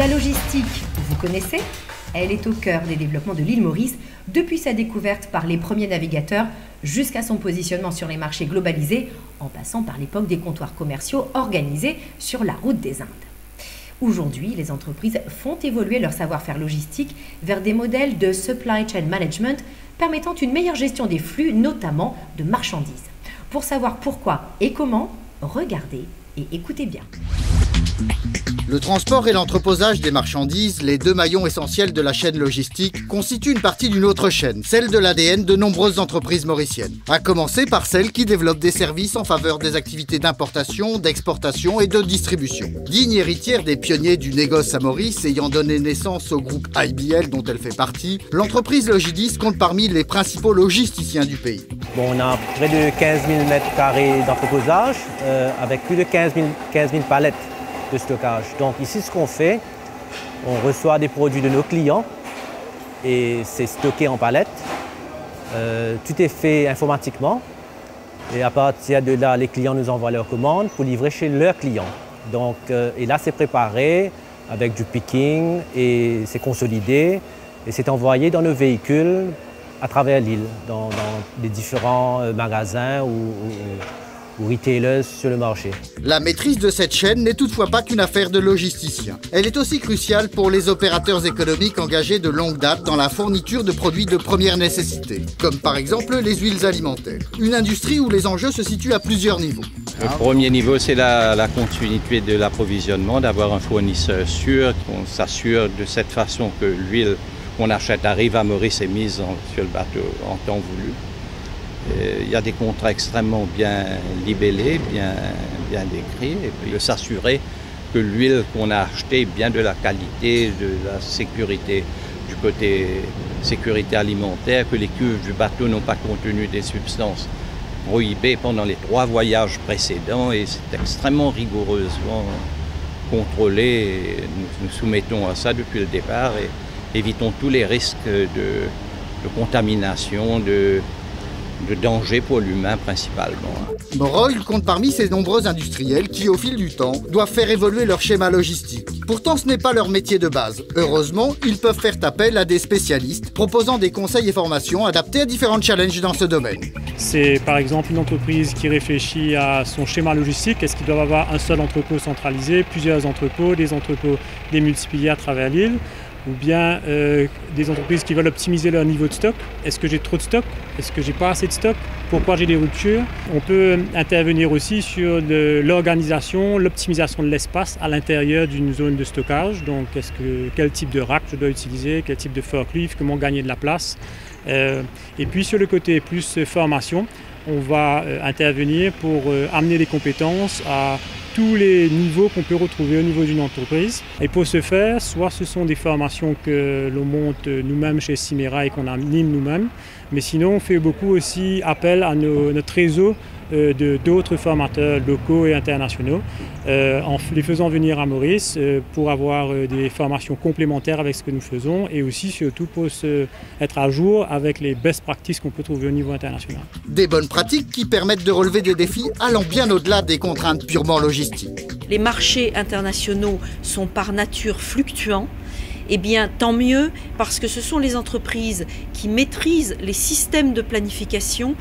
Schéma Logistique, vous connaissez? Elle est au cœur des développements de l'île Maurice, depuis sa découverte par les premiers navigateurs jusqu'à son positionnement sur les marchés globalisés, en passant par l'époque des comptoirs commerciaux organisés sur la route des Indes. Aujourd'hui, les entreprises font évoluer leur savoir-faire logistique vers des modèles de supply chain management permettant une meilleure gestion des flux, notamment de marchandises. Pour savoir pourquoi et comment, regardez et écoutez bien. Le transport et l'entreposage des marchandises, les deux maillons essentiels de la chaîne logistique, constituent une partie d'une autre chaîne, celle de l'ADN de nombreuses entreprises mauriciennes. À commencer par celles qui développent des services en faveur des activités d'importation, d'exportation et de distribution. Digne héritière des pionniers du négoce à Maurice, ayant donné naissance au groupe IBL dont elle fait partie, l'entreprise Logidis compte parmi les principaux logisticiens du pays. Bon, on a près de 15 000 m² d'entreposage avec plus de 15 000 palettes de stockage. Donc ici, ce qu'on fait, on reçoit des produits de nos clients et c'est stocké en palettes. Tout est fait informatiquement et à partir de là, les clients nous envoient leurs commandes pour livrer chez leurs clients. Donc, et là, c'est préparé avec du picking et c'est consolidé et c'est envoyé dans nos véhicules à travers l'île, dans les différents magasins ou retailers sur le marché. La maîtrise de cette chaîne n'est toutefois pas qu'une affaire de logisticiens. Elle est aussi cruciale pour les opérateurs économiques engagés de longue date dans la fourniture de produits de première nécessité, comme par exemple les huiles alimentaires. Une industrie où les enjeux se situent à plusieurs niveaux. Le premier niveau, c'est la continuité de l'approvisionnement, d'avoir un fournisseur sûr, qu'on s'assure de cette façon que l'huile qu'on achète arrive à Maurice et mise sur le bateau en temps voulu. Il y a des contrats extrêmement bien libellés, bien décrits, et puis de s'assurer que l'huile qu'on a achetée est bien de la qualité, de la sécurité, du côté sécurité alimentaire, que les cuves du bateau n'ont pas contenu des substances prohibées pendant les 3 voyages précédents, et c'est extrêmement rigoureusement contrôlé. Et nous soumettons à ça depuis le départ et évitons tous les risques de contamination, de danger pour l'humain principalement. Morol compte parmi ces nombreux industriels qui, au fil du temps, doivent faire évoluer leur schéma logistique. Pourtant, ce n'est pas leur métier de base. Heureusement, ils peuvent faire appel à des spécialistes proposant des conseils et formations adaptés à différents challenges dans ce domaine. C'est par exemple une entreprise qui réfléchit à son schéma logistique. Est-ce qu'ils doivent avoir un seul entrepôt centralisé, plusieurs entrepôts démultipliés à travers l'île? Ou bien des entreprises qui veulent optimiser leur niveau de stock. Est-ce que j'ai trop de stock? Est-ce que j'ai pas assez de stock? Pourquoi j'ai des ruptures? On peut intervenir aussi sur l'organisation, l'optimisation de l'espace à l'intérieur d'une zone de stockage. Donc, quel type de rack je dois utiliser, quel type de forklift, comment gagner de la place. Et puis sur le côté plus formation, on va intervenir pour amener des compétences à tous les niveaux qu'on peut retrouver au niveau d'une entreprise. Et pour ce faire, soit ce sont des formations que l'on monte nous-mêmes chez Simera et qu'on anime nous-mêmes, mais sinon on fait beaucoup aussi appel à notre réseau d'autres formateurs locaux et internationaux en les faisant venir à Maurice pour avoir des formations complémentaires avec ce que nous faisons et aussi surtout pour être à jour avec les best practices qu'on peut trouver au niveau international. Des bonnes pratiques qui permettent de relever des défis allant bien au-delà des contraintes purement logistiques. Les marchés internationaux sont par nature fluctuants. Eh bien, tant mieux, parce que ce sont les entreprises qui maîtrisent les systèmes de planification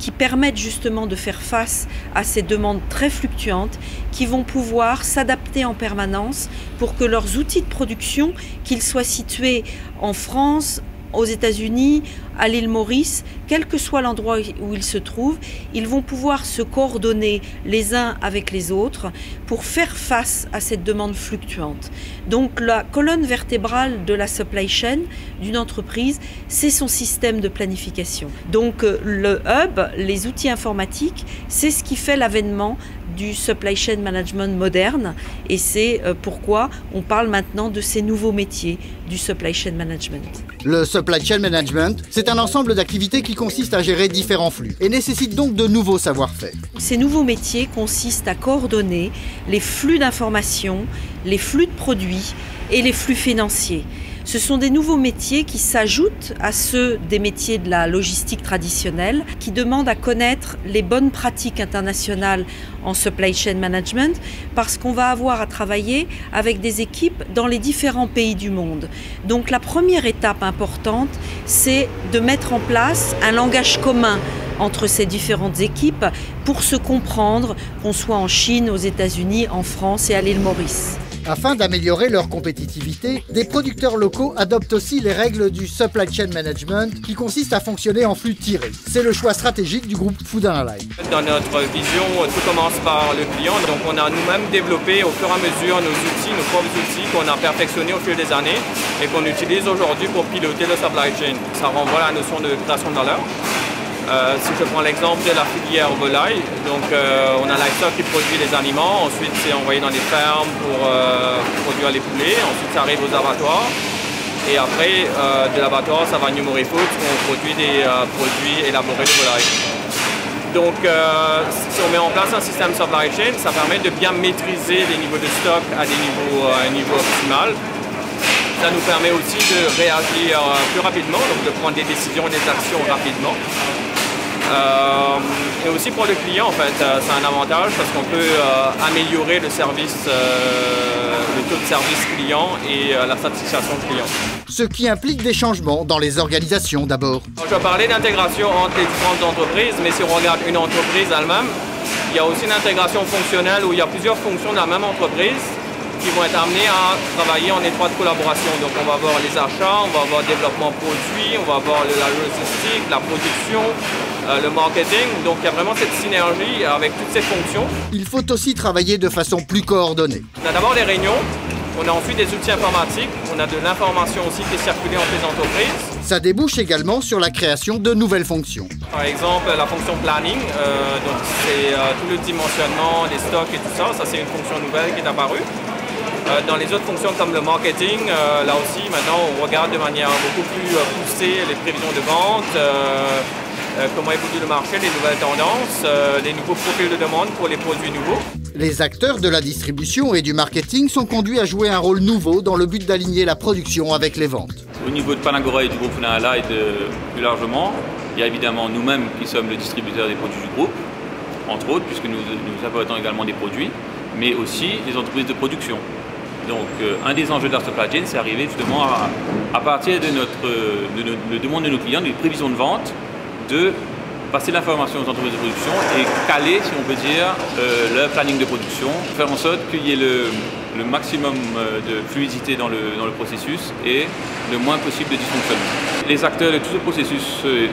qui permettent justement de faire face à ces demandes très fluctuantes, qui vont pouvoir s'adapter en permanence pour que leurs outils de production, qu'ils soient situés en France, aux États-Unis, à l'île Maurice, quel que soit l'endroit où ils se trouvent, ils vont pouvoir se coordonner les uns avec les autres pour faire face à cette demande fluctuante. Donc la colonne vertébrale de la supply chain d'une entreprise, c'est son système de planification. Donc le hub, les outils informatiques, c'est ce qui fait l'avènement du supply chain management moderne et c'est pourquoi on parle maintenant de ces nouveaux métiers du supply chain management. Le supply chain management, c'est un ensemble d'activités qui consiste à gérer différents flux et nécessite donc de nouveaux savoir-faire. Ces nouveaux métiers consistent à coordonner les flux d'informations, les flux de produits et les flux financiers. Ce sont des nouveaux métiers qui s'ajoutent à ceux des métiers de la logistique traditionnelle, qui demandent à connaître les bonnes pratiques internationales en supply chain management, parce qu'on va avoir à travailler avec des équipes dans les différents pays du monde. Donc la première étape importante, c'est de mettre en place un langage commun entre ces différentes équipes pour se comprendre, qu'on soit en Chine, aux États-Unis, en France et à l'île Maurice. Afin d'améliorer leur compétitivité, des producteurs locaux adoptent aussi les règles du supply chain management qui consistent à fonctionner en flux tiré. C'est le choix stratégique du groupe Food & Allied. Dans notre vision, tout commence par le client. Donc on a nous-mêmes développé au fur et à mesure nos outils, nos propres outils qu'on a perfectionnés au fil des années et qu'on utilise aujourd'hui pour piloter le supply chain. Ça renvoie à la notion de création de valeur. Si je prends l'exemple de la filière volaille, donc on a l'acteur qui produit les aliments, ensuite c'est envoyé dans les fermes pour produire les poulets, ensuite ça arrive aux abattoirs et après de l'abattoir ça va à New Mori Foods où on produit des produits élaborés de volaille. Donc si on met en place un système supply chain, ça permet de bien maîtriser les niveaux de stock à un niveau optimal. Ça nous permet aussi de réagir plus rapidement, donc de prendre des décisions et des actions rapidement. Et aussi pour le client, en fait, c'est un avantage parce qu'on peut améliorer le service, le taux de service client et la satisfaction client. Ce qui implique des changements dans les organisations d'abord. Je vais parler d'intégration entre les différentes entreprises, mais si on regarde une entreprise elle-même, il y a aussi une intégration fonctionnelle où il y a plusieurs fonctions de la même entreprise qui vont être amenés à travailler en étroite collaboration. Donc on va voir les achats, on va voir le développement produit, on va voir la logistique, la production, le marketing. Donc il y a vraiment cette synergie avec toutes ces fonctions. Il faut aussi travailler de façon plus coordonnée. On a d'abord des réunions, on a ensuite des outils informatiques, on a de l'information aussi qui est circulée entre les entreprises. Ça débouche également sur la création de nouvelles fonctions. Par exemple, la fonction planning, donc c'est tout le dimensionnement des stocks et tout ça, ça c'est une fonction nouvelle qui est apparue. Dans les autres fonctions comme le marketing, là aussi maintenant on regarde de manière beaucoup plus poussée les prévisions de vente, comment évolue le marché, les nouvelles tendances, les nouveaux profils de demande pour les produits nouveaux. Les acteurs de la distribution et du marketing sont conduits à jouer un rôle nouveau dans le but d'aligner la production avec les ventes. Au niveau de Panagora et du groupe Food & Allied plus largement, il y a évidemment nous-mêmes qui sommes le distributeur des produits du groupe, entre autres, puisque nous apportons également des produits, mais aussi les entreprises de production. Donc un des enjeux de la supply chain, c'est arriver justement à partir de la demande de nos clients, des prévisions de vente, de passer l'information aux entreprises de production et caler, si on peut dire, leur planning de production, faire en sorte qu'il y ait le maximum de fluidité dans le processus et le moins possible de dysfonctionnement. Les acteurs de tout ce processus,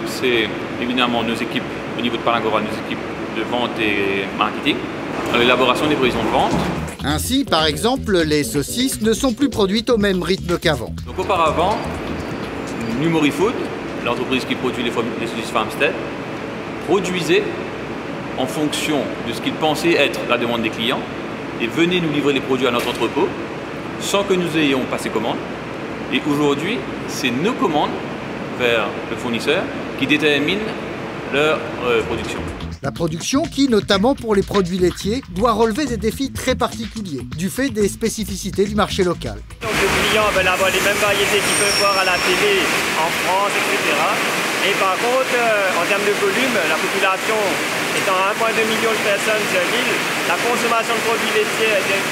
c'est évidemment nos équipes au niveau de Panagora, nos équipes de vente et marketing, l'élaboration des prévisions de vente. Ainsi, par exemple, les saucisses ne sont plus produites au même rythme qu'avant. Donc auparavant, New Mori Foods, l'entreprise qui produit les saucisses Farmstead, produisait en fonction de ce qu'il pensait être la demande des clients et venait nous livrer les produits à notre entrepôt sans que nous ayons passé commande. Et aujourd'hui, c'est nos commandes vers le fournisseur qui déterminent leur production. La production qui, notamment pour les produits laitiers, doit relever des défis très particuliers, du fait des spécificités du marché local. Donc les clients veulent avoir les mêmes variétés qu'ils peuvent voir à la télé, en France, etc. Et par contre, en termes de volume, la population étant 1,2 million de personnes sur l'île, la consommation de produits laitiers est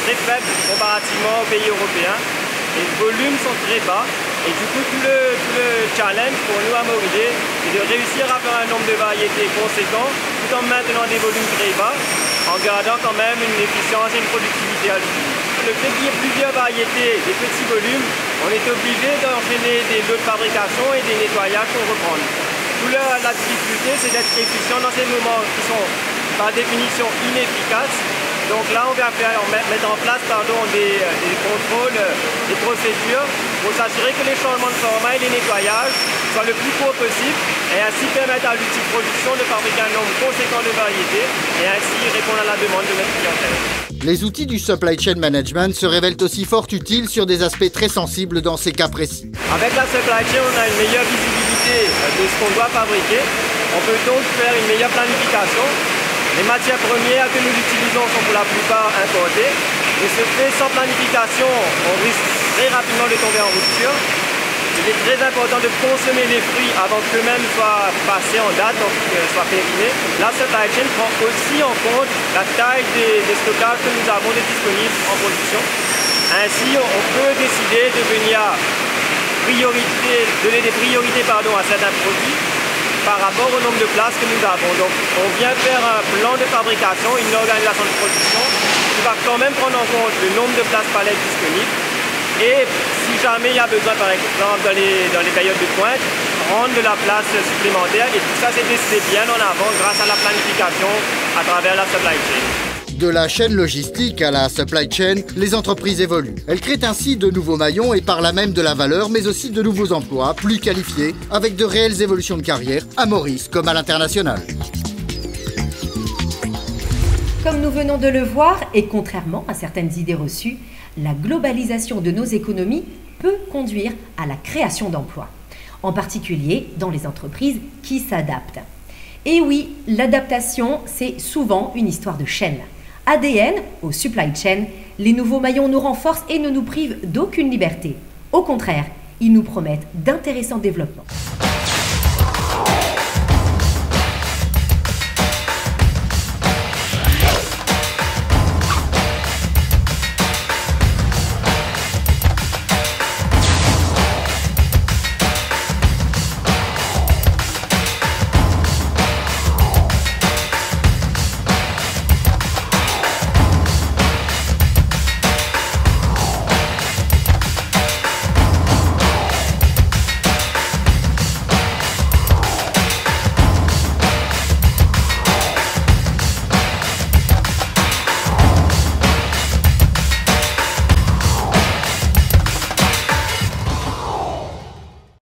très faible comparativement aux pays européens. Les volumes sont très bas. Et du coup, tout le challenge pour nous à Morilier, c'est de réussir à faire un nombre de variétés conséquent, tout en maintenant des volumes très bas, en gardant quand même une efficience et une productivité à l'usine. Le fait qu'il y ait plusieurs variétés, des petits volumes, on est obligé d'enchaîner des lots de fabrication et des nettoyages pour reprendre. Toute la difficulté, c'est d'être efficient dans ces moments qui sont par définition inefficaces. Donc là, on va mettre en place des contrôles, des procédures pour s'assurer que les changements de format et les nettoyages soient le plus court possible et ainsi permettre à l'outil de production de fabriquer un nombre conséquent de variétés et ainsi répondre à la demande de notre clientèle. Les outils du supply chain management se révèlent aussi fort utiles sur des aspects très sensibles dans ces cas précis. Avec la supply chain, on a une meilleure visibilité de ce qu'on doit fabriquer. On peut donc faire une meilleure planification. Les matières premières que nous utilisons sont pour la plupart importées. Et ce fait, sans planification, on risque très rapidement de tomber en rupture. Il est très important de consommer les fruits avant qu'eux-mêmes soient passés en date, donc soient périmés. La supply chain prend aussi en compte la taille des stockages que nous avons disponibles en production. Ainsi, on peut décider de venir donner des priorités à certains produits par rapport au nombre de places que nous avons. Donc on vient faire un plan de fabrication, une organisation de production qui va quand même prendre en compte le nombre de places palettes disponibles. Et si jamais il y a besoin, par exemple, dans les périodes de pointe, rendre de la place supplémentaire. Et tout ça, c'est décidé bien en avant grâce à la planification à travers la supply chain. De la chaîne logistique à la supply chain, les entreprises évoluent. Elles créent ainsi de nouveaux maillons et par là même de la valeur, mais aussi de nouveaux emplois plus qualifiés, avec de réelles évolutions de carrière, à Maurice comme à l'international. Comme nous venons de le voir, et contrairement à certaines idées reçues, la globalisation de nos économies peut conduire à la création d'emplois, en particulier dans les entreprises qui s'adaptent. Et oui, l'adaptation, c'est souvent une histoire de chaîne. ADN au supply chain, les nouveaux maillons nous renforcent et ne nous privent d'aucune liberté. Au contraire, ils nous promettent d'intéressants développements.